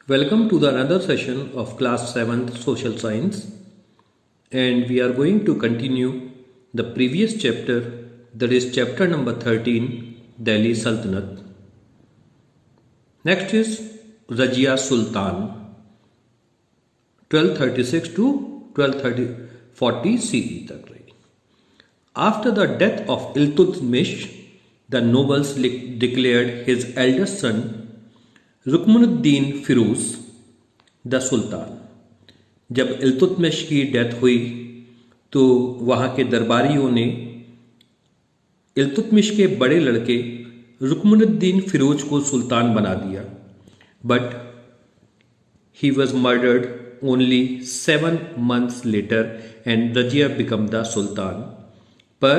Welcome to the another session of class 7th social science, and we are going to continue the previous chapter, that is chapter number 13, Delhi Sultanate. Next is Rajia Sultan 1236 to 1240 CE तक रही. After the death of Iltutmish, the nobles declared his eldest son Ruknuddin Firoz the sultan. जब इल्तुतमिश की death हुई तो वहाँ के दरबारियों ने इल्तुतमिश के बड़े लड़के रुकमुद्दीन फिरोज को सुल्तान बना दिया, but he was murdered only 7 months later and Razia become the sultan. पर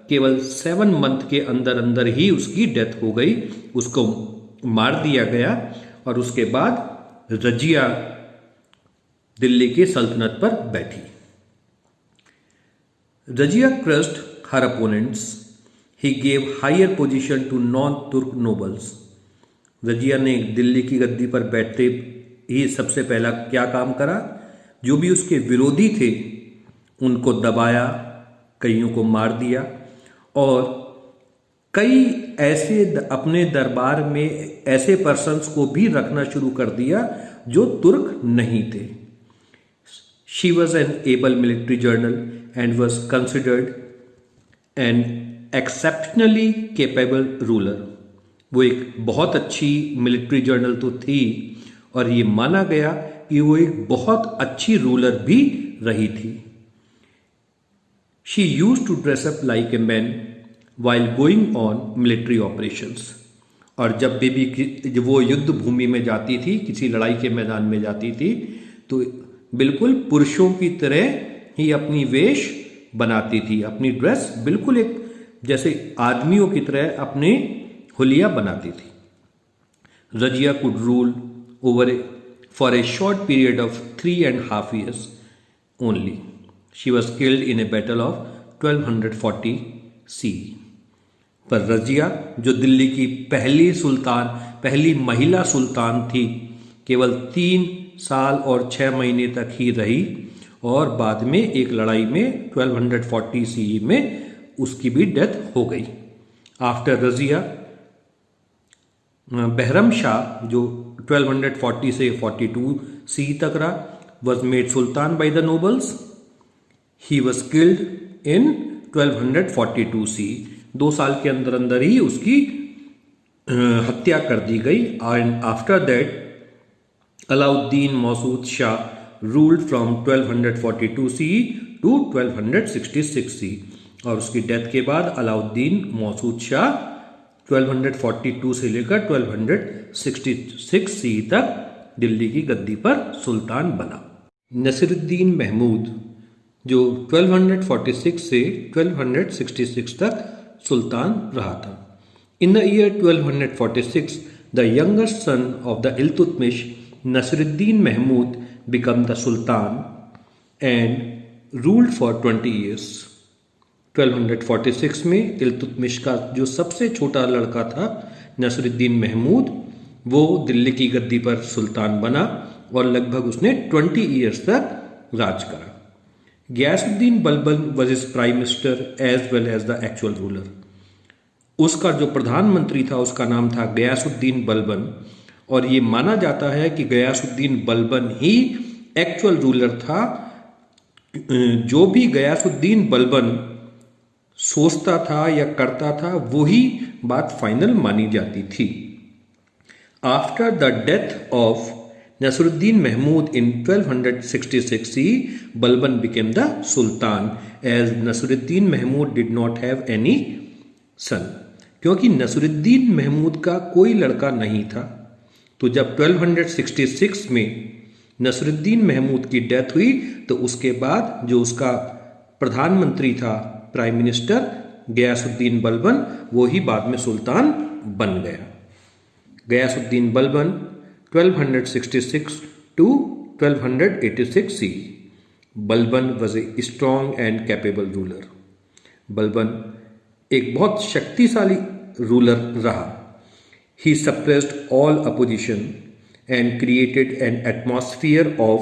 केवल 7 month के अंदर अंदर ही उसकी डेथ हो गई, उसको मार दिया गया और उसके बाद रजिया दिल्ली की सल्तनत पर बैठी. Razia crushed her opponents. He gave higher position to non Turk nobles. Razia ने दिल्ली की गद्दी पर बैठते ही सबसे पहला क्या काम करा, जो भी उसके विरोधी थे उनको दबाया, कईयों को मार दिया और कई ऐसे अपने दरबार में ऐसे पर्सन्स को भी रखना शुरू कर दिया जो तुर्क नहीं थे. She was an able military general and was considered an exceptionally capable ruler. वो एक बहुत अच्छी मिलिट्री जनरल तो थी और ये माना गया कि वो एक बहुत अच्छी रूलर भी रही थी. She used to dress up like a man while going on military operations. और जब भी वो युद्ध भूमि में जाती थी, किसी लड़ाई के मैदान में जाती थी, तो बिल्कुल पुरुषों की तरह ही अपनी वेश बनाती थी, अपनी ड्रेस बिल्कुल एक जैसे आदमियों की तरह अपने हुलिया बनाती थी. Razia could rule over for a short period of 3.5 years only. She was killed in a battle of 1240 CE. पर रजिया जो दिल्ली की पहली महिला सुल्तान थी, केवल 3 साल और 6 महीने तक ही रही और बाद में एक लड़ाई में 1240 CE में उसकी भी डेथ हो गई. आफ्टर रजिया, बहरम शाह जो 1240 से 42 CE तक रहा, was made Sultan by the nobles. He was killed in 1242 CE. 2 साल के अंदर अंदर ही उसकी हत्या कर दी गई. And after that Alauddin Masud Shah ruled from 1242 CE to 1266 CE. और उसकी डेथ के बाद अलाउद्दीन मसूद शाह 1242 से लेकर 1266 CE तक दिल्ली की गद्दी पर सुल्तान बना. नसीरुद्दीन महमूद जो 1246 से 1266 तक सुल्तान रहा था. In the year 1246 the youngest son of the Iltutmish Nasiruddin Mahmud become the sultan and ruled for 20 years. 1246 में इल्तुतमिश का जो सबसे छोटा लड़का था नसीरुद्दीन महमूद, वो दिल्ली की गद्दी पर सुल्तान बना और लगभग उसने 20 years तक राज करा. Ghiyasuddin Balban was his prime minister as well as the actual ruler. उसका जो प्रधानमंत्री था उसका नाम था गयासुद्दीन बलबन और ये माना जाता है कि गयासुद्दीन बलबन ही एक्चुअल रूलर था. जो भी गयासुद्दीन बलबन सोचता था या करता था वही बात फाइनल मानी जाती थी. After the death of Nasruddin Mahmud in 1266 CE, Balban became the Sultan as Nasruddin Mahmud did not have any son. क्योंकि नसरुद्दीन महमूद का कोई लड़का नहीं था, तो जब 1266 में नसरुद्दीन महमूद की डेथ हुई तो उसके बाद जो उसका प्रधानमंत्री था, प्राइम मिनिस्टर गयासुद्दीन बलबन, वो ही बाद में सुल्तान बन गया. Ghiyasuddin Balban 1266 to 1286 CE. Balban was a strong and capable ruler. Balban एक बहुत शक्तिशाली रूलर रहा. He suppressed all opposition and created an atmosphere of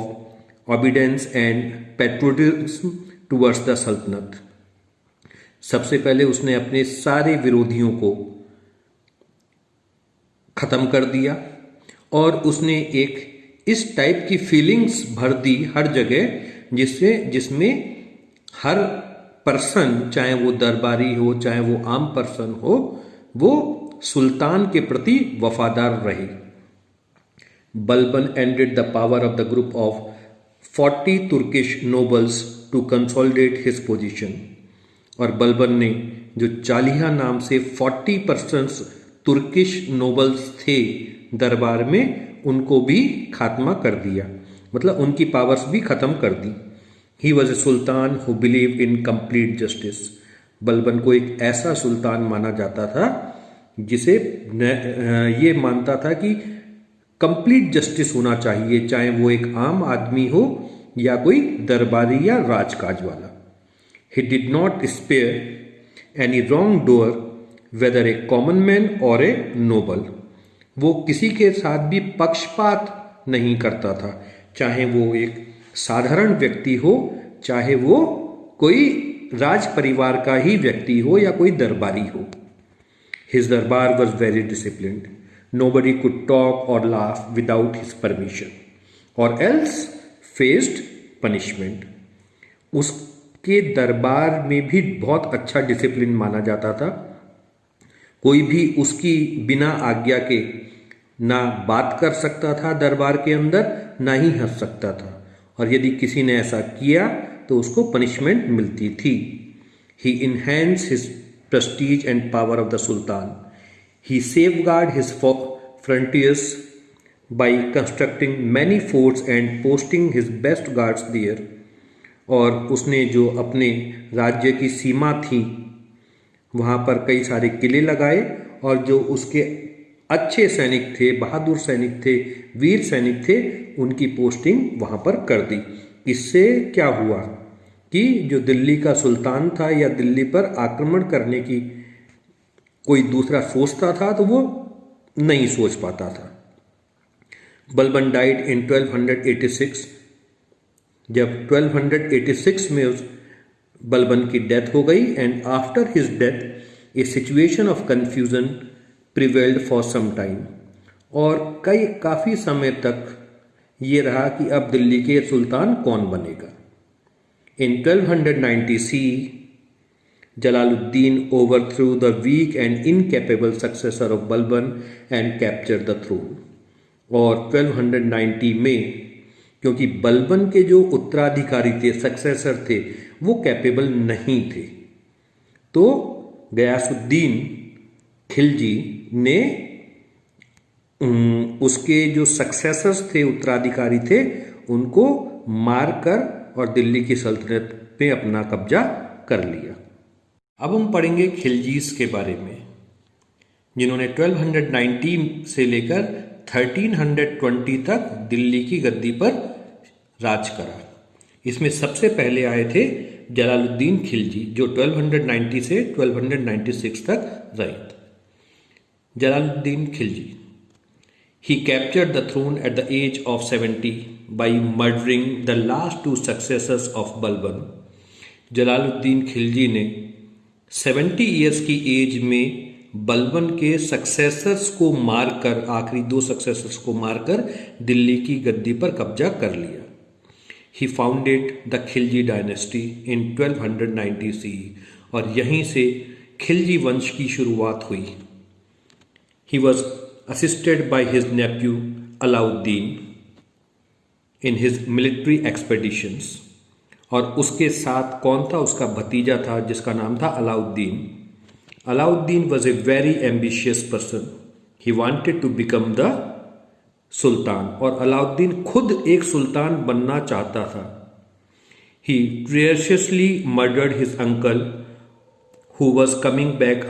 obedience and patriotism towards the Sultanate. सबसे पहले उसने अपने सारे विरोधियों को खत्म कर दिया और उसने एक इस टाइप की फीलिंग्स भर दी हर जगह जिसमें हर पर्सन, चाहे वो दरबारी हो चाहे वो आम पर्सन हो, वो सुल्तान के प्रति वफादार रहे। Balban ended the power of the group of 40 Turkish nobles to consolidate his position. और बलबन ने जो चालिहा नाम से 40% तुर्किश नोबल्स थे दरबार में, उनको भी खात्मा कर दिया, मतलब उनकी पावर्स भी खत्म कर दी। He was a sultan who believe in complete justice. Balban को एक ऐसा सुल्तान माना जाता था जिसे ये मानता था कि कंप्लीट जस्टिस होना चाहिए, चाहे वो एक आम आदमी हो या कोई दरबारी या राजकाज वाला। He did not spare any wrongdoer, whether a common man or a noble. वो किसी के साथ भी पक्षपात नहीं करता था, चाहे वो एक साधारण व्यक्ति हो, चाहे वो कोई राज परिवार का ही व्यक्ति हो या कोई दरबारी हो। His darbar was very disciplined. Nobody could talk or laugh without his permission, or else faced punishment. उसके दरबार में भी बहुत अच्छा डिसिप्लिन माना जाता था। कोई भी उसकी बिना आज्ञा के ना बात कर सकता था दरबार के अंदर, ना ही हंस सकता था, और यदि किसी ने ऐसा किया तो उसको पनिशमेंट मिलती थी। He enhance his prestige and power of the sultan. He safeguard his frontiers by constructing many forts and posting his best guards there. और उसने जो अपने राज्य की सीमा थी वहाँ पर कई सारे किले लगाए, और जो उसके अच्छे सैनिक थे, बहादुर सैनिक थे, वीर सैनिक थे, उनकी पोस्टिंग वहाँ पर कर दी। इससे क्या हुआ कि जो दिल्ली का सुल्तान था या दिल्ली पर आक्रमण करने की कोई दूसरा सोचता था तो वो नहीं सोच पाता था। Balban died in 1286। जब 1286 में उस बलबन की डेथ हो गई, and after his death a situation of confusion prevailed for some time. और काफ़ी समय तक ये रहा कि अब दिल्ली के सुल्तान कौन बनेगा। इन 1290 सी Jalaluddin overthrew the weak and incapable successor of Balban and captured the throne। और 1290 में क्योंकि बलबन के जो उत्तराधिकारी थे, सक्सेसर थे, वो कैपेबल नहीं थे, तो गयासुद्दीन खिलजी ने उसके जो सक्सेसर्स थे, उत्तराधिकारी थे, उनको मारकर और दिल्ली की सल्तनत पे अपना कब्जा कर लिया। अब हम पढ़ेंगे खिलजीस के बारे में, जिन्होंने 1290 से लेकर 1320 तक दिल्ली की गद्दी पर राज करा। इसमें सबसे पहले आए थे जलालुद्दीन खिलजी, जो 1290 से 1296 तक रहे। Jalaluddin Khilji, he captured the throne at the age of 70 by murdering the last two successors of Balban. Jalaluddin Khilji ने 70 ईयर्स की एज में बलबन के सक्सेसर्स को मारकर, आखिरी दो सक्सेसर्स को मारकर दिल्ली की गद्दी पर कब्जा कर लिया। He founded the Khilji dynasty in 1290 C, और यहीं से खिलजी वंश की शुरुआत हुई। He was assisted by his nephew Alauddin in his military expeditions. और उसके साथ कौन था? उसका भतीजा था जिसका नाम था Alauddin. Alauddin was a very ambitious person. He wanted to become the sultan, और अलाउद्दीन खुद एक सुल्तान बनना चाहता था। He treacherously murdered his uncle who was coming back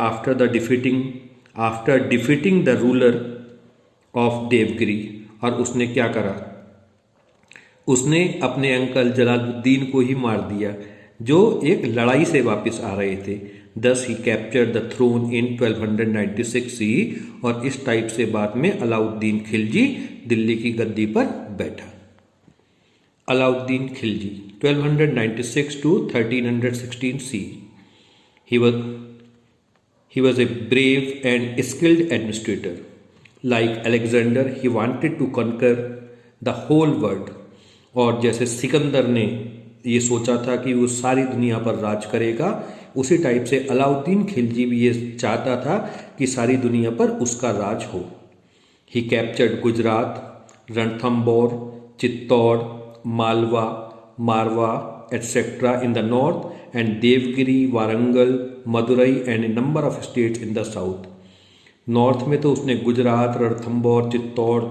after defeating the ruler of Devagiri. और उसने क्या करा? उसने अपने अंकल जलालुद्दीन को ही मार दिया, जो एक लड़ाई से वापस आ रहे थे। Thus he captured the throne in 1296 CE और इस टाइप से बाद में अलाउद्दीन खिलजी दिल्ली की गद्दी पर बैठा। Alauddin Khilji 1296 to 1316 CE. He was a brave and skilled administrator. Like Alexander, he wanted to conquer the whole world. और जैसे सिकंदर ने ये सोचा था कि वो सारी दुनिया पर राज करेगा, उसी टाइप से अलाउद्दीन खिलजी भी ये चाहता था कि सारी दुनिया पर उसका राज हो। He captured Gujarat, Ranthambore, Chittor, Malwa, Marwar etc. in the north and Devgiri, Warangal, Madurai and a number of states in the south. North में तो उसने गुजरात, रणथंबोर, चित्तौड़,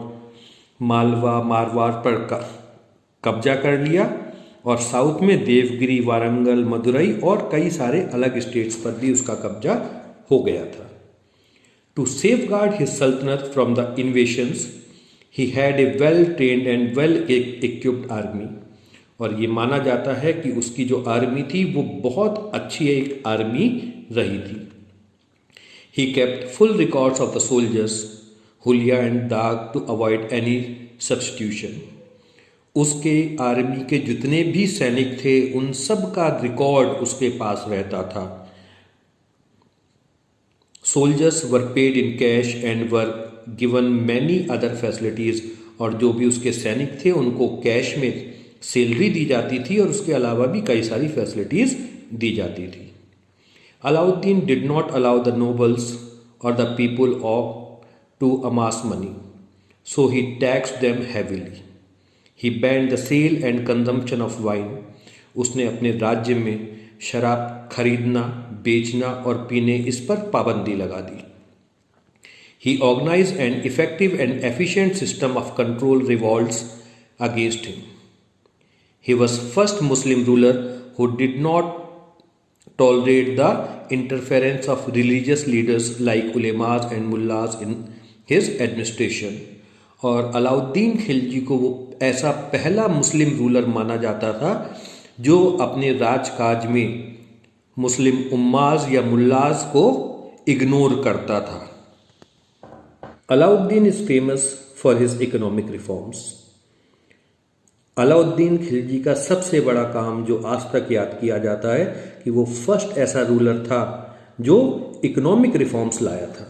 मालवा, मारवाड़ पर कब्जा कर लिया और साउथ में देवगिरी, वारंगल, मदुरई और कई सारे अलग स्टेट्स पर भी उसका कब्जा हो गया था। टू सेफगार्ड हिज सल्तनत from the invasions he had a well trained and well equipped army. और ये माना जाता है कि उसकी जो आर्मी थी वो बहुत अच्छी एक आर्मी रही थी। He kept full records of the soldiers, हुलिया एंड दाग to avoid any substitution. उसके आर्मी के जितने भी सैनिक थे उन सब का रिकॉर्ड उसके पास रहता था। Soldiers were paid in cash and were given many other facilities. और जो भी उसके सैनिक थे उनको कैश में सैलरी दी जाती थी और उसके अलावा भी कई सारी फैसिलिटीज दी जाती थी। Alauddin did not allow the nobles or the people to amass money, so he taxed them heavily. He banned the sale and consumption of wine. उसने अपने राज्य में शराब खरीदना, बेचना और पीने इस पर पाबंदी लगा दी। He organized an effective and efficient system of control revolts against him. He was first Muslim ruler who did not tolerate the interference of religious leaders like ulemas and mullahs in his administration. और अलाउद्दीन खिलजी को वो ऐसा पहला मुस्लिम ruler माना जाता था जो अपने राजकाज में मुस्लिम उम्माज या मुल्लाज को इग्नोर करता था। Alauddin is famous for his economic reforms. Alauddin Khilji का सबसे बड़ा काम जो आज तक याद किया जाता है कि वो फर्स्ट ऐसा रूलर था जो इकोनॉमिक रिफॉर्म्स लाया था।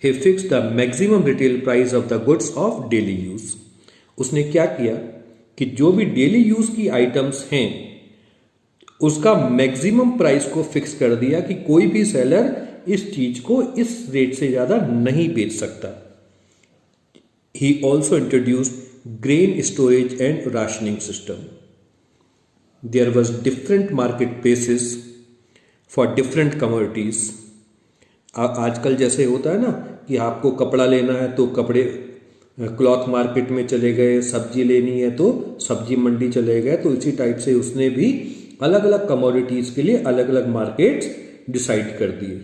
He fixed the maximum retail price of the goods of daily use. उसने क्या किया कि जो भी डेली यूज की आइटम्स हैं उसका मैक्सिमम प्राइस को फिक्स कर दिया कि कोई भी सेलर इस चीज को इस रेट से ज्यादा नहीं बेच सकता। He also introduced grain storage and rationing system. There was different marketplaces for different commodities. आजकल जैसे होता है ना कि आपको कपड़ा लेना है तो कपड़े क्लॉथ मार्केट में चले गए, सब्जी लेनी है तो सब्जी मंडी चले गए, तो इसी टाइप से उसने भी अलग अलग कमोडिटीज के लिए अलग अलग मार्केट्स डिसाइड कर दिए।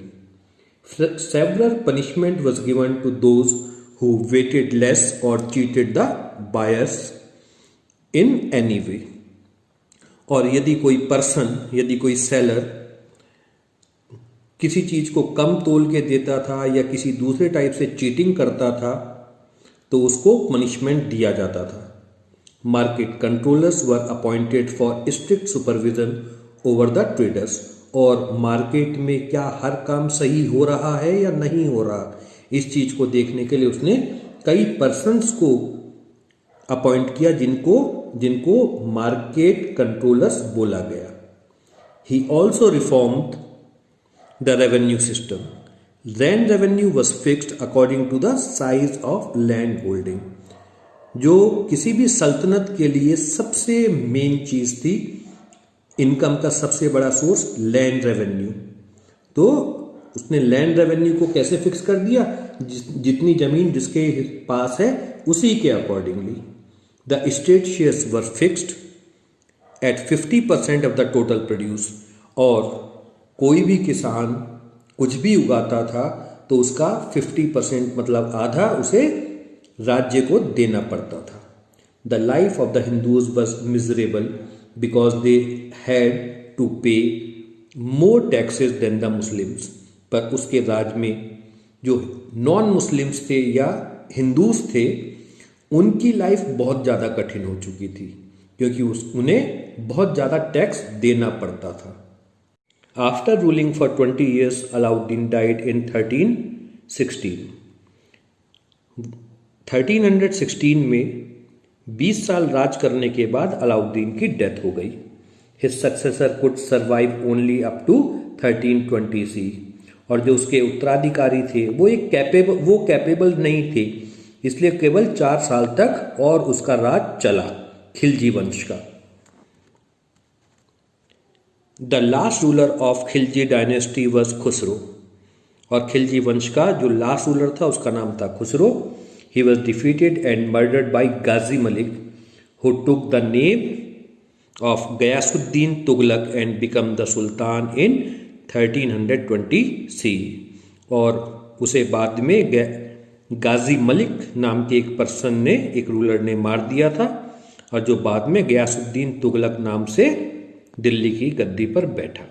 Several punishment was given to those who waited less or cheated the buyers in any way. और यदि कोई पर्सन, यदि कोई सेलर किसी चीज को कम तोल के देता था या किसी दूसरे टाइप से चीटिंग करता था तो उसको पनिशमेंट दिया जाता था। Market controllers were appointed for strict supervision over the traders. और मार्केट में क्या हर काम सही हो रहा है या नहीं हो रहा, इस चीज को देखने के लिए उसने कई पर्सन्स को अपॉइंट किया जिनको मार्केट कंट्रोलर्स बोला गया। He also reformed the revenue system. Land revenue was fixed according to the size of land holding. जो किसी भी सल्तनत के लिए सबसे मेन चीज थी, इनकम का सबसे बड़ा सोर्स लैंड रेवेन्यू। तो उसने लैंड रेवेन्यू को कैसे फिक्स कर दिया, जितनी जमीन जिसके पास है उसी के accordingly. The state shares were fixed at 50% of the total produce. और कोई भी किसान कुछ भी उगाता था तो उसका 50% मतलब आधा उसे राज्य को देना पड़ता था। The life of the Hindus was miserable because they had to pay more taxes than the Muslims, पर उसके राज में जो नॉन मुस्लिम्स थे या हिंदूज थे उनकी लाइफ बहुत ज़्यादा कठिन हो चुकी थी, क्योंकि उन्हें बहुत ज़्यादा टैक्स देना पड़ता था। After ruling for 20 years, Alauddin died in 1316। 1316 में 20 साल राज करने के बाद अलाउद्दीन की डेथ हो गई। His successor could survive only up to 1320 C, और जो उसके उत्तराधिकारी थे वो कैपेबल नहीं थे, इसलिए केवल 4 साल तक और उसका राज चला, खिलजी वंश का। The last ruler of Khilji dynasty was Khusro, और खिलजी वंश का जो लास्ट रूलर था उसका नाम था Khusro. He was defeated and murdered by Ghazi Malik, who took the name of Ghiyasuddin Tughlaq and become the sultan in 1320 C, और उसे बाद में गाजी मलिक नाम के एक पर्सन ने, एक रूलर ने मार दिया था, और जो बाद में गयासुद्दीन तुगलक नाम से दिल्ली की गद्दी पर बैठा।